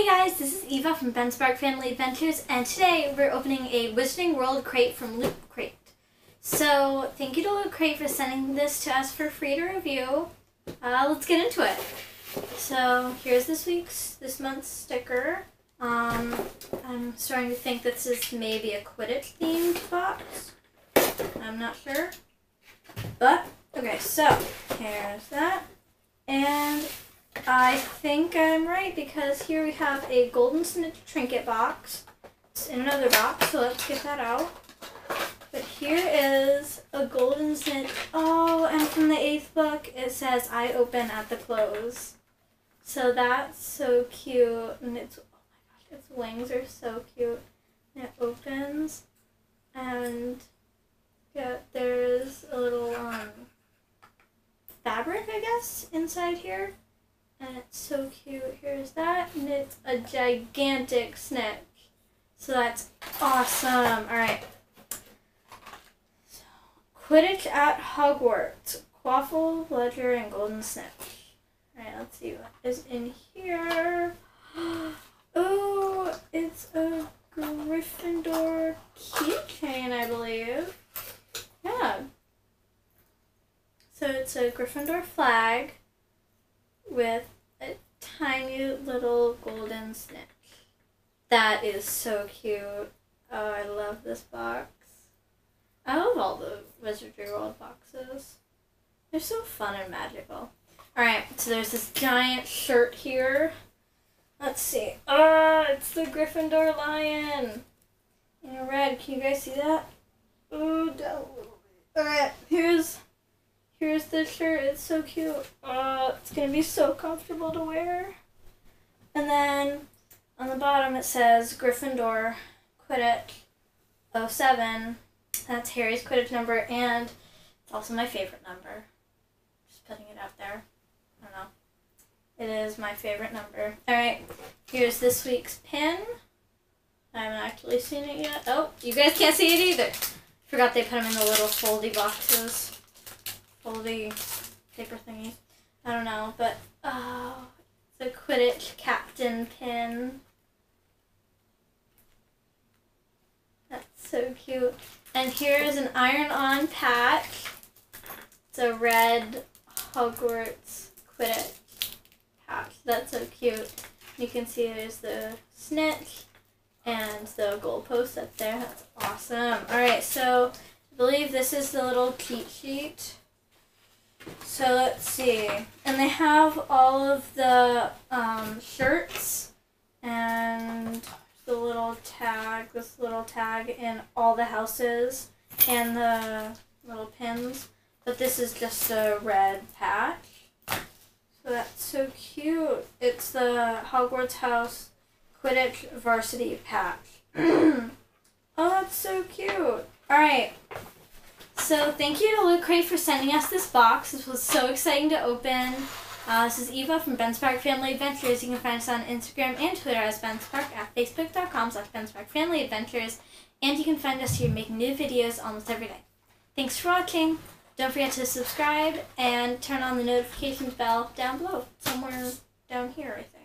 Hey guys, this is Eva from Ben Spark Family Adventures, and today we're opening a Wizarding World crate from Loot Crate. So, thank you to Loot Crate for sending this to us for free to review. Let's get into it. So, here's this month's sticker. I'm starting to think this is maybe a Quidditch themed box. I'm not sure. But, okay, so, here's that. And I think I'm right because here we have a Golden Snitch trinket box. It's in another box, so let's get that out. But here is a Golden Snitch. Oh, and from the 8th book it says I open at the close. So that's so cute. And it's, oh my gosh, its wings are so cute. And it opens and yeah, there's a little fabric, I guess, inside here. And it's so cute. Here's that. And it's a gigantic snitch. So that's awesome. Alright. So, Quidditch at Hogwarts. Quaffle, Ledger, and Golden Snitch. Alright, let's see what is in here. Oh, it's a Gryffindor keychain, I believe. Yeah. So it's a Gryffindor flag with a tiny little golden snitch. That is so cute. Oh, I love this box. I love all the Wizardry World boxes. They're so fun and magical. Alright, so there's this giant shirt here. Let's see. Oh, it's the Gryffindor lion in red. Can you guys see that? Oh, down a little bit. Alright, here's the shirt. It's so cute. It's going to be so comfortable to wear. And then on the bottom it says Gryffindor Quidditch 07. That's Harry's Quidditch number, and it's also my favorite number. Just putting it out there. I don't know. It is my favorite number. Alright, here's this week's pin. I haven't actually seen it yet. Oh, you guys can't see it either. Forgot they put them in the little foldy boxes. Foldy paper thingy. I don't know, but oh, it's a Quidditch captain pin. That's so cute. And here's an iron-on patch. It's a red Hogwarts Quidditch patch. That's so cute. You can see there's the snitch and the goalpost up there. That's awesome. Alright, so I believe this is the little cheat sheet. So let's see. And they have all of the shirts and the little tag, this little tag in all the houses and the little pins. But this is just a red patch. So that's so cute. It's the Hogwarts House Quidditch Varsity patch. Oh, that's so cute. Alright. So thank you to Loot Crate for sending us this box. This was so exciting to open. This is Eva from Ben Spark Family Adventures. You can find us on Instagram and Twitter as Ben Spark, at facebook.com/Ben Spark Family Adventures. And you can find us here making new videos almost every day. Thanks for watching. Don't forget to subscribe and turn on the notifications bell down below. Somewhere down here, I think.